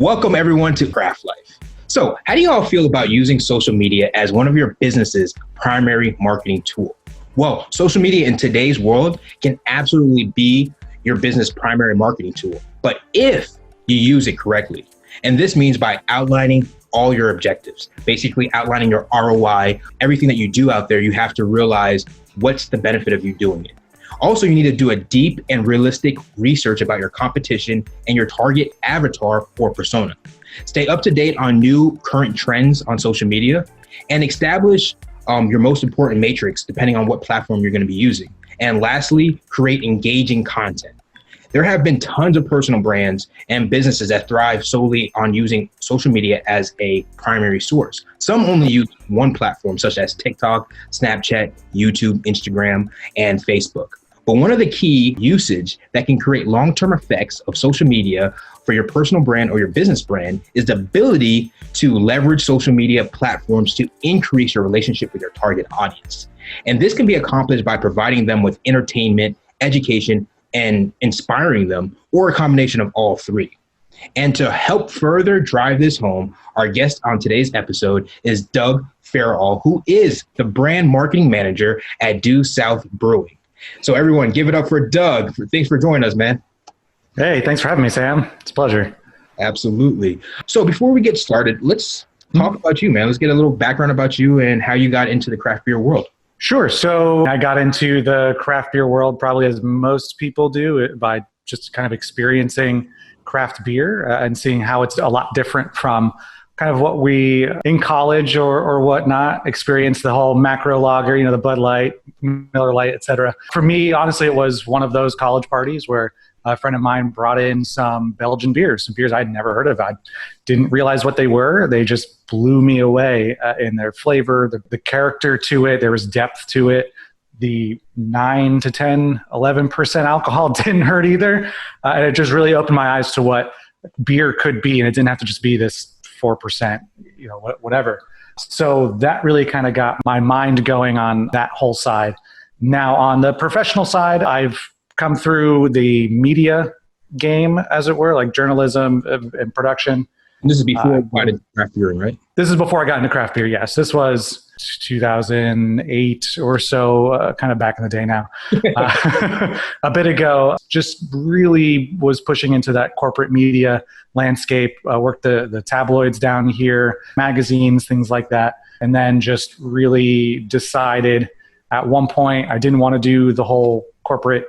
Welcome everyone to Craft Life. So how do you all feel about using social media as one of your business's primary marketing tool? Well, social media in today's world can absolutely be your business primary marketing tool, but if you use it correctly, and this means by outlining all your objectives, basically outlining your ROI, everything that you do out there, you have to realize what's the benefit of you doing it. Also, you need to do a deep and realistic research about your competition and your target avatar or persona. Stay up to date on new current trends on social media and establish your most important matrix depending on what platform you're going to be using. And lastly, create engaging content. There have been tons of personal brands and businesses that thrive solely on using social media as a primary source. Some only use one platform, such as TikTok, Snapchat, YouTube, Instagram, and Facebook. But one of the key usage that can create long-term effects of social media for your personal brand or your business brand is the ability to leverage social media platforms to increase your relationship with your target audience. And this can be accomplished by providing them with entertainment, education, and inspiring them, or a combination of all three. And to help further drive this home, our guest on today's episode is Doug Farrell, who is the brand marketing manager at Due South Brewing. So everyone, give it up for Doug. Thanks for joining us, man. Hey, thanks for having me, Sam. It's a pleasure. Absolutely. So before we get started, let's talk about you, man. Let's get a little background about you and how you got into the craft beer world. Sure. So I got into the craft beer world probably as most people do by just kind of experiencing craft beer and seeing how it's a lot different from kind of what we in college or whatnot experienced, the whole macro lager, the Bud Light, Miller Lite, et cetera. For me, honestly, it was one of those college parties where a friend of mine brought in some Belgian beers, some beers I'd never heard of. I didn't realize what they were. They just blew me away in their flavor, the character to it. There was depth to it. The 9 to 10, 11% alcohol didn't hurt either. And it just really opened my eyes to what beer could be. And it didn't have to just be this 4%, whatever. So that really kind of got my mind going on that whole side. Now on the professional side, I've come through the media game, as it were, like journalism and production. And this is before you got into craft brewing, right? This is before I got into craft beer, yes. This was 2008 or so, kind of back in the day now. A bit ago, just really was pushing into that corporate media landscape, worked the tabloids down here, magazines, things like that. And then just really decided at one point I didn't want to do the whole corporate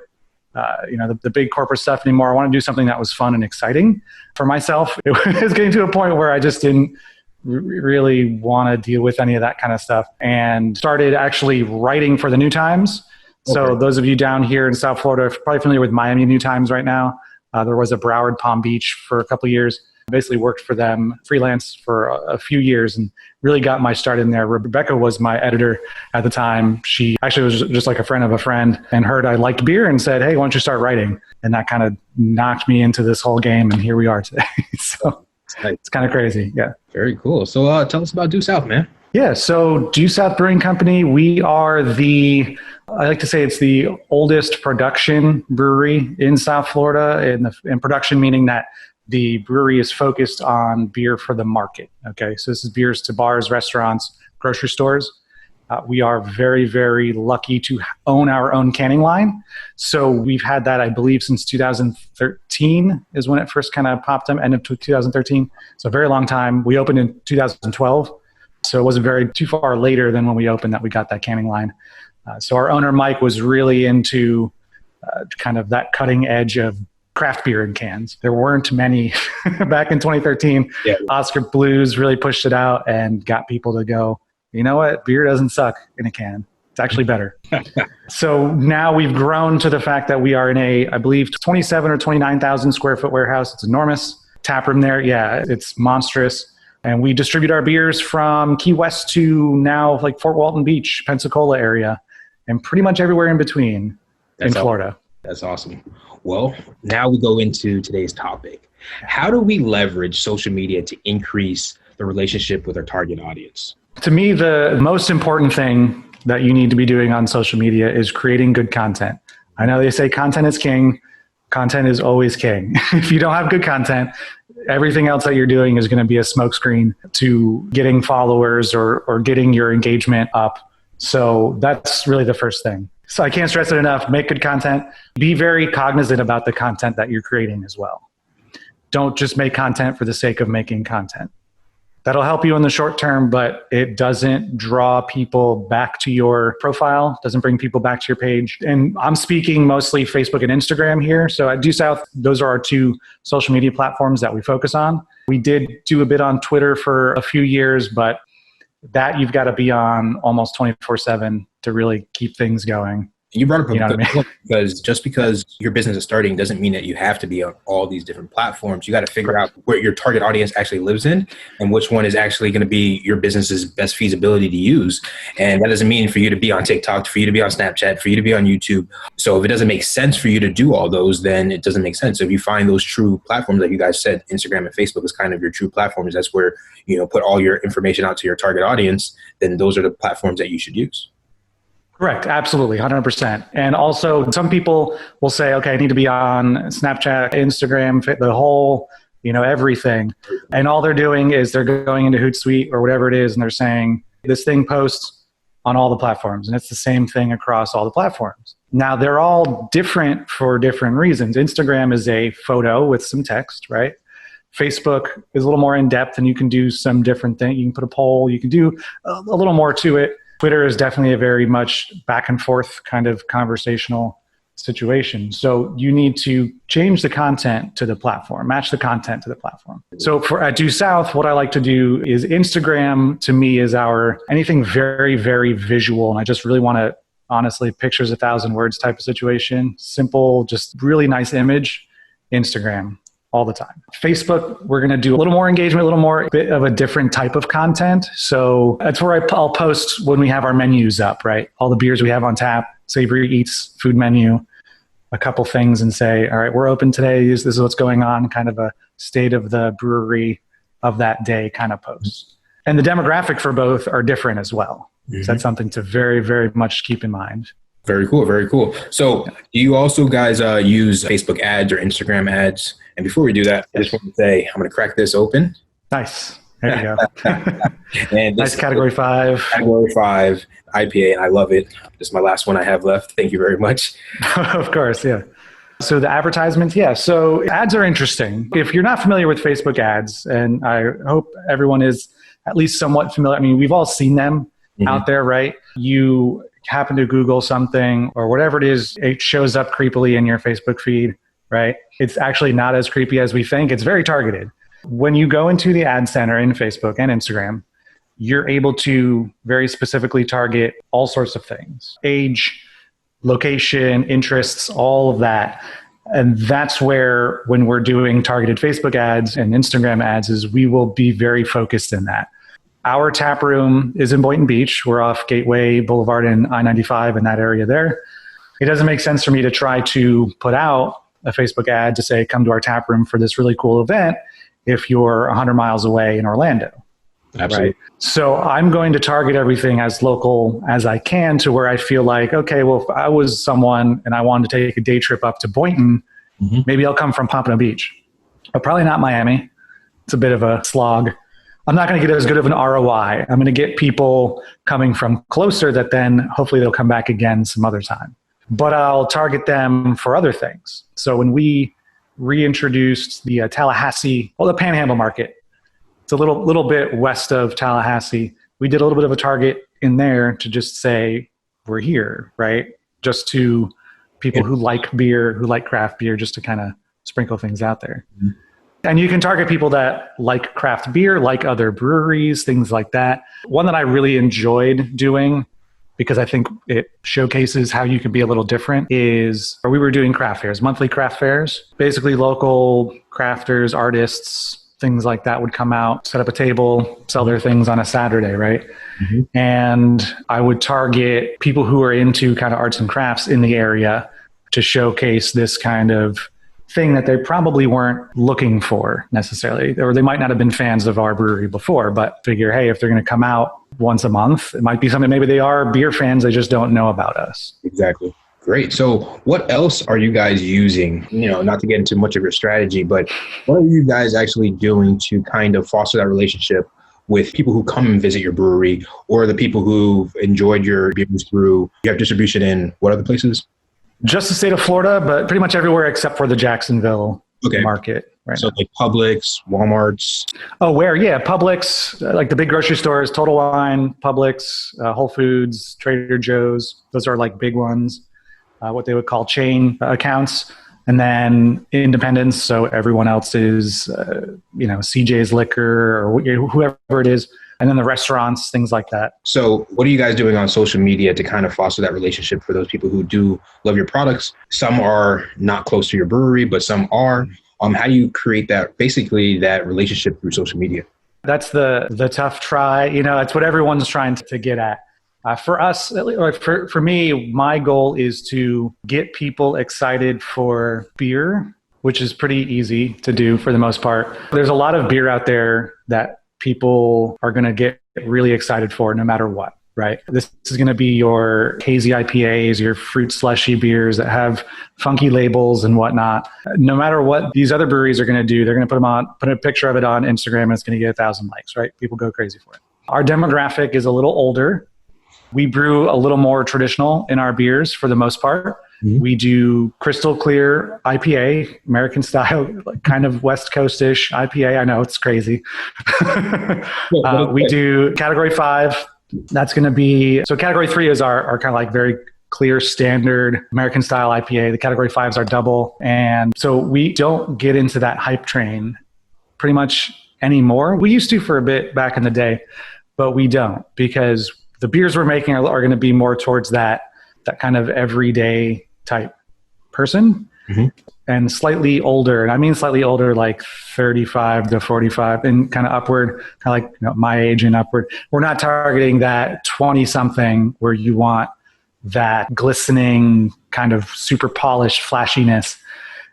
the big corporate stuff anymore. I want to do something that was fun and exciting for myself. It was getting to a point where I just didn't really want to deal with any of that kind of stuff and started actually writing for the New Times. Okay. So those of you down here in South Florida are probably familiar with Miami New Times right now. There was a Broward Palm Beach for a couple of years. Basically worked for them freelance for a few years and really got my start in there. Rebecca was my editor at the time. She actually was just like a friend of a friend and heard I liked beer and said, hey, why don't you start writing? And that kind of knocked me into this whole game. And here we are today. So it's kind of crazy. Yeah. Very cool. So tell us about Due South, man. Yeah. So Due South Brewing Company, we are I like to say it's the oldest production brewery in South Florida, in production meaning that the brewery is focused on beer for the market. Okay, so this is beers to bars, restaurants, grocery stores. We are very, very lucky to own our own canning line. So we've had that, I believe, since 2013 is when it first kind of popped up, end of 2013. So a very long time. We opened in 2012. So it wasn't too far later than when we opened that we got that canning line. So our owner, Mike, was really into kind of that cutting edge of craft beer in cans. There weren't many back in 2013. Yeah. Oscar Blues really pushed it out and got people to go, you know what? Beer doesn't suck in a can. It's actually better. So now we've grown to the fact that we are in I believe, 27 or 29,000 square foot warehouse. It's enormous. Tap room there. Yeah, it's monstrous. And we distribute our beers from Key West to now like Fort Walton Beach, Pensacola area, and pretty much everywhere in between in Florida. That's awesome. Well, now we go into today's topic. How do we leverage social media to increase the relationship with our target audience? To me, the most important thing that you need to be doing on social media is creating good content. I know they say content is king. Content is always king. If you don't have good content, everything else that you're doing is going to be a smokescreen to getting followers or getting your engagement up. So that's really the first thing. So I can't stress it enough. Make good content. Be very cognizant about the content that you're creating as well. Don't just make content for the sake of making content. That'll help you in the short term, but it doesn't draw people back to your profile, doesn't bring people back to your page. And I'm speaking mostly Facebook and Instagram here. So at Due South, those are our two social media platforms that we focus on. We did do a bit on Twitter for a few years, but that you've got to be on almost 24/7 to really keep things going. You brought up a good point, because just because your business is starting doesn't mean that you have to be on all these different platforms. You got to figure out where your target audience actually lives in and which one is actually going to be your business's best feasibility to use. And that doesn't mean for you to be on TikTok, for you to be on Snapchat, for you to be on YouTube. So if it doesn't make sense for you to do all those, then it doesn't make sense. So if you find those true platforms, like you guys said, Instagram and Facebook is kind of your true platforms. That's where, put all your information out to your target audience. Then those are the platforms that you should use. Correct. Absolutely. 100%. And also some people will say, okay, I need to be on Snapchat, Instagram, the whole, everything. And all they're doing is they're going into Hootsuite or whatever it is. And they're saying this thing posts on all the platforms. And it's the same thing across all the platforms. Now they're all different for different reasons. Instagram is a photo with some text, right? Facebook is a little more in depth and you can do some different things. You can put a poll, you can do a little more to it. Twitter is definitely a very much back and forth kind of conversational situation. So you need to change the content to the platform, match the content to the platform. So at Due South, what I like to do is Instagram to me is anything very, very visual. And I just really want to, honestly, pictures 1,000 words type of situation. Simple, just really nice image, Instagram. All the time. Facebook, we're going to do a little more engagement, a little more bit of a different type of content. So that's where I'll post when we have our menus up, right? All the beers we have on tap, Savory Eats food menu, a couple things and say, all right, we're open today. This is what's going on, kind of a state of the brewery of that day kind of post. And the demographic for both are different as well. Mm-hmm. So that's something to very, very much keep in mind. Very cool. Very cool. So do you also guys use Facebook ads or Instagram ads? And before we do that, I just want to say, I'm going to crack this open. Nice. There you go. And nice category 5. Category 5 IPA. And I love it. This is my last one I have left. Thank you very much. Of course. Yeah. So the advertisements. Yeah. So ads are interesting. If you're not familiar with Facebook ads, and I hope everyone is at least somewhat familiar. I mean, we've all seen them out there, right? You happen to Google something or whatever it is, it shows up creepily in your Facebook feed, right? It's actually not as creepy as we think. It's very targeted. When you go into the ad center in Facebook and Instagram, you're able to very specifically target all sorts of things, age, location, interests, all of that. And that's where, when we're doing targeted Facebook ads and Instagram ads, is we will be very focused in that. Our tap room is in Boynton Beach. We're off Gateway Boulevard and I-95 in that area there. It doesn't make sense for me to try to put out a Facebook ad to say, come to our tap room for this really cool event if you're 100 miles away in Orlando. Absolutely. Right? So I'm going to target everything as local as I can to where I feel like, okay, well, if I was someone and I wanted to take a day trip up to Boynton, maybe I'll come from Pompano Beach, but probably not Miami. It's a bit of a slog. I'm not going to get as good of an ROI. I'm going to get people coming from closer that then hopefully they'll come back again some other time. But I'll target them for other things. So when we reintroduced the Tallahassee, the Panhandle market, it's a little bit west of Tallahassee. We did a little bit of a target in there to just say, we're here, right? Just to people who like beer, who like craft beer, just to kind of sprinkle things out there. And you can target people that like craft beer, like other breweries, things like that. One that I really enjoyed doing, because I think it showcases how you can be a little different, is we were doing craft fairs, monthly craft fairs. Basically local crafters, artists, things like that would come out, set up a table, sell their things on a Saturday, right? And I would target people who are into kind of arts and crafts in the area to showcase this kind of thing that they probably weren't looking for necessarily, or they might not have been fans of our brewery before, but figure, hey, if they're going to come out once a month, it might be something, maybe they are beer fans, they just don't know about us. Exactly. Great. So what else are you guys using? Not to get into much of your strategy, but what are you guys actually doing to kind of foster that relationship with people who come and visit your brewery, or the people who've enjoyed your beers through, you have distribution in what other places? Just the state of Florida, but pretty much everywhere except for the Jacksonville Okay. market right So now. like Publix, Walmart's. Oh, where? Yeah, Publix, like the big grocery stores, Total Wine, Publix, Whole Foods, Trader Joe's. Those are like big ones, what they would call chain accounts. And then independents, so everyone else is, CJ's Liquor or whoever it is. And then the restaurants, things like that. So what are you guys doing on social media to kind of foster that relationship for those people who do love your products? Some are not close to your brewery, but some are. How do you create that relationship through social media? That's the tough try. It's what everyone's trying to get at. For us, or for me, my goal is to get people excited for beer, which is pretty easy to do for the most part. There's a lot of beer out there that people are going to get really excited for no matter what, right? This is going to be your hazy IPAs, your fruit slushy beers that have funky labels and whatnot. No matter what these other breweries are going to do, they're going to put a picture of it on Instagram and it's going to get 1,000 likes, right? People go crazy for it. Our demographic is a little older. We brew a little more traditional in our beers for the most part. Mm-hmm. We do crystal clear IPA, American style, like kind of West Coast-ish IPA. I know it's crazy. We do category 5. That's going to be, so category 3 is our kind of like very clear standard American style IPA. The category 5s are double. And so we don't get into that hype train pretty much anymore. We used to for a bit back in the day, but we don't, because the beers we're making are going to be more towards that kind of everyday type person. Mm-hmm. And slightly older. And I mean slightly older, like 35 to 45 and kind of upward, kind of like my age and upward. We're not targeting that 20-something where you want that glistening kind of super polished flashiness.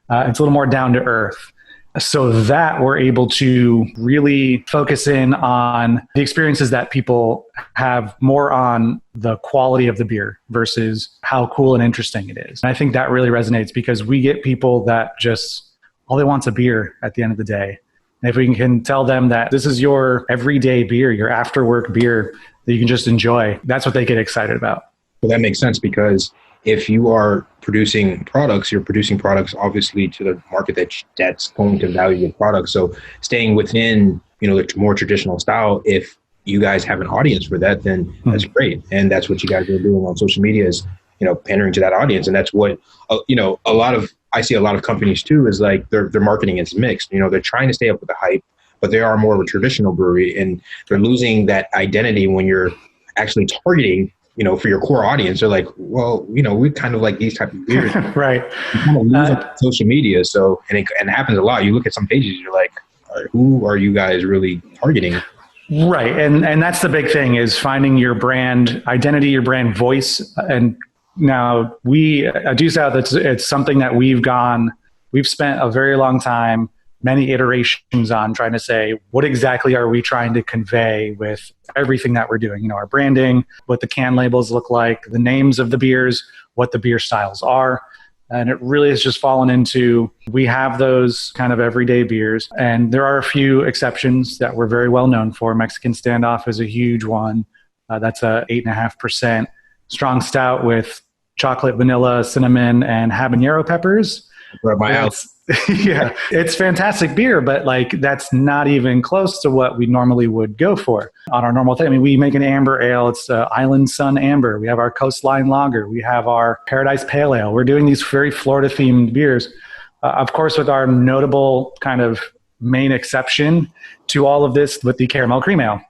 It's a little more down to earth. So that we're able to really focus in on the experiences that people have more on the quality of the beer versus how cool and interesting it is. And I think that really resonates because we get people that just, all they want's a beer at the end of the day. And if we can tell them that this is your everyday beer, your after work beer that you can just enjoy, that's what they get excited about. Well, that makes sense because if you are producing products, you're producing products obviously to the market that's going to value your product. So staying within, the more traditional style, if you guys have an audience for that, then that's great. And that's what you guys are doing on social media is, pandering to that audience. And that's what, I see a lot of companies too, is like their marketing is mixed. They're trying to stay up with the hype, but they are more of a traditional brewery and they're losing that identity when you're actually targeting for your core audience. They're like, well, we kind of like these type of beers. Right. You kind of lose on social media. So, and it happens a lot. You look at some pages, you're like, who are you guys really targeting? Right. And that's the big thing is finding your brand identity, your brand voice. And now Due South, it's something that we've spent a very long time, many iterations on trying to say, what exactly are we trying to convey with everything that we're doing? Our branding, what the can labels look like, the names of the beers, what the beer styles are. And it really has just fallen into, we have those kind of everyday beers. And there are a few exceptions that we're very well known for. Mexican Standoff is a huge one. That's a 8.5% strong stout with chocolate, vanilla, cinnamon, and habanero peppers. Right, my house. Yeah, it's fantastic beer, but that's not even close to what we normally would go for on our normal thing. I mean, we make an amber ale. It's Island Sun Amber. We have our Coastline Lager. We have our Paradise Pale Ale. We're doing these very Florida-themed beers. Of course, with our notable kind of main exception to all of this with the Caramel Cream Ale.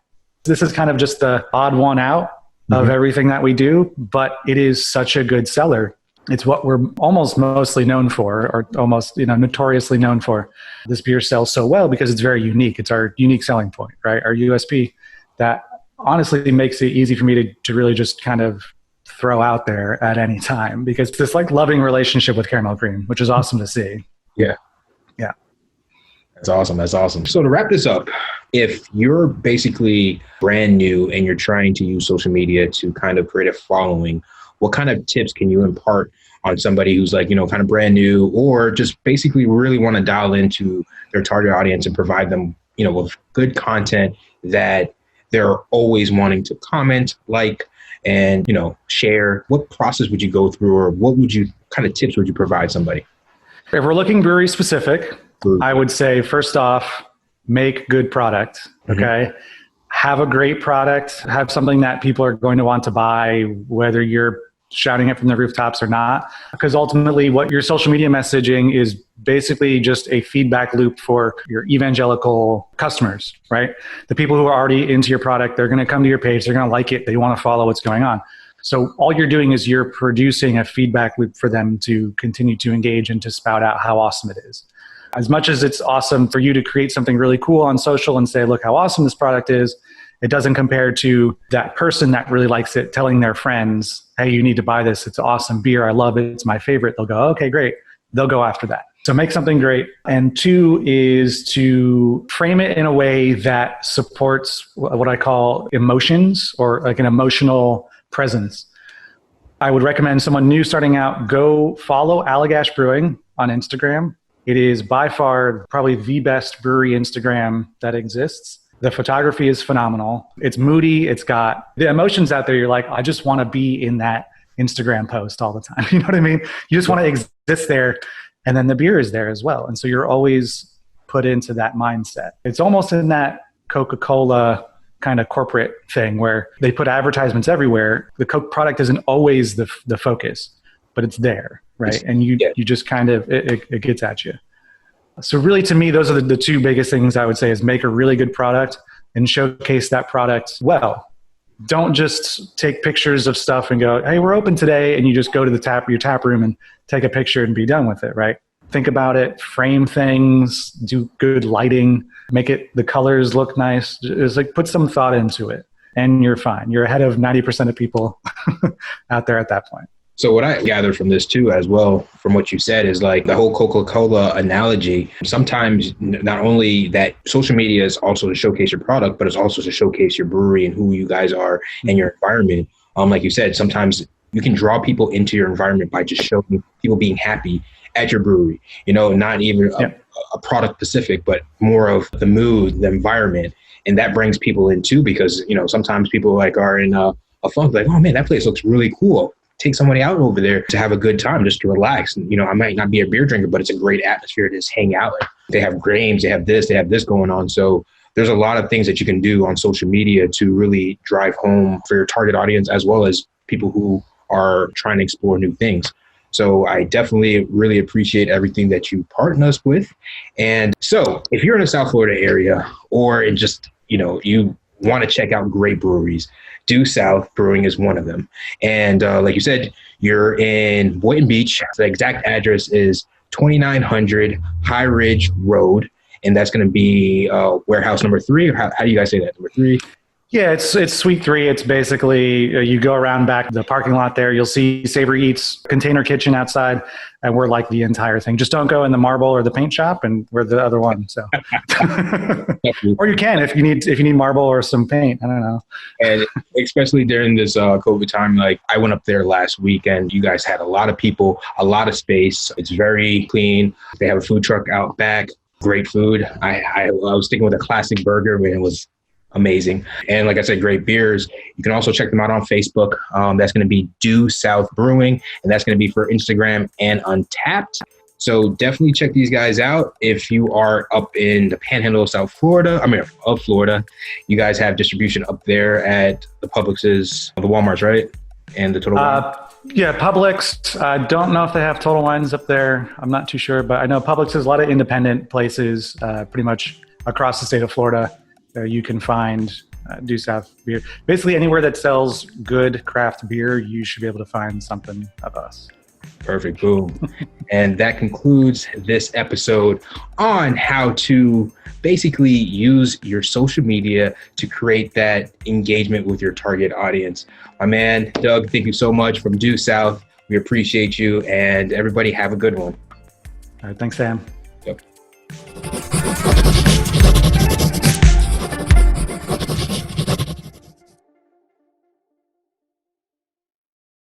This is kind of just the odd one out of everything that we do, but it is such a good seller. It's what we're almost mostly known for, or almost, notoriously known for. This beer sells so well because it's very unique. It's our unique selling point, right? Our USP that honestly makes it easy for me to really just kind of throw out there at any time because it's this loving relationship with Caramel Cream, which is awesome to see. Yeah. Yeah. That's awesome. That's awesome. So to wrap this up, if you're basically brand new and you're trying to use social media to kind of create a following, what kind of tips can you impart on somebody who's like, kind of brand new, or just basically really want to dial into their target audience and provide them, with good content that they're always wanting to comment, and, share? What process would you go through, or what kind of tips would you provide somebody? If we're looking brewery specific, I would say first off, make good product. Okay. Have a great product, have something that people are going to want to buy, whether you're shouting it from the rooftops or not, because ultimately what your social media messaging is basically just a feedback loop for your evangelical customers, right? The people who are already into your product, they're going to come to your page, they're going to like it, they want to follow what's going on. So all you're doing is you're producing a feedback loop for them to continue to engage and to spout out how awesome it is. As much as it's awesome for you to create something really cool on social and say, look how awesome this product is, it doesn't compare to that person that really likes it telling their friends, hey, you need to buy this. It's awesome beer. I love it. It's my favorite. They'll go, okay, great. They'll go after that. So make something great. And two is to frame it in a way that supports what I call emotions, or like an emotional presence. I would recommend someone new starting out, go follow Allagash Brewing on Instagram. It is by far probably the best brewery Instagram that exists. The photography is phenomenal. It's moody. It's got the emotions out there. You're like, I just want to be in that Instagram post all the time. You know what I mean? You just want to exist there. And then the beer is there as well. And so you're always put into that mindset. It's almost in that Coca-Cola kind of corporate thing where they put advertisements everywhere. The Coke product isn't always the focus, but it's there, right? And you just kind of, it gets at you. So really, to me, those are the two biggest things I would say is make a really good product and showcase that product well. Don't just take pictures of stuff and go, hey, we're open today. And you just go to your tap room and take a picture and be done with it, right? Think about it, frame things, do good lighting, make the colors look nice. Just like put some thought into it and you're fine. You're ahead of 90% of people out there at that point. So what I gathered from this too, as well, from what you said, is like the whole Coca-Cola analogy. Sometimes not only that social media is also to showcase your product, but it's also to showcase your brewery and who you guys are and your environment. Like you said, sometimes you can draw people into your environment by just showing people being happy at your brewery, not even a product specific, but more of the mood, the environment. And that brings people in too, because, sometimes people are in a funk, like, oh man, that place looks really cool. Take somebody out over there to have a good time, just to relax. And, I might not be a beer drinker, but it's a great atmosphere to just hang out. They have games, they have this going on. So there's a lot of things that you can do on social media to really drive home for your target audience, as well as people who are trying to explore new things. So I definitely really appreciate everything that you partner us with. And so if you're in the South Florida area, or in just, you want to check out great breweries, Due South Brewing is one of them. And like you said, you're in Boynton Beach. The exact address is 2900 High Ridge Road. And that's going to be warehouse number 3. Or how do you guys say that? Number 3? Yeah, it's Suite 3. It's basically, you go around back the parking lot there, you'll see Savory Eats container kitchen outside, and we're like the entire thing. Just don't go in the marble or the paint shop, and we're the other one. So, or you can if you need marble or some paint. I don't know. And especially during this COVID time, like I went up there last week, and you guys had a lot of people, a lot of space. It's very clean. They have a food truck out back. Great food. I was sticking with a classic burger, and it was amazing. And like I said, great beers. You can also check them out on Facebook. That's going to be Due South Brewing, and that's going to be for Instagram and Untapped. So definitely check these guys out. If you are up in the Panhandle of of Florida, you guys have distribution up there at the Publix's, the Walmarts, right? And the Total Wine. Yeah, Publix. I don't know if they have Total Wines up there. I'm not too sure, but I know Publix has a lot of independent places pretty much across the state of Florida. You can find Due South beer. Basically, anywhere that sells good craft beer, you should be able to find something of us. Perfect. Boom. And that concludes this episode on how to basically use your social media to create that engagement with your target audience. My man, Doug, thank you so much from Due South. We appreciate you, and everybody have a good one. All right. Thanks, Sam.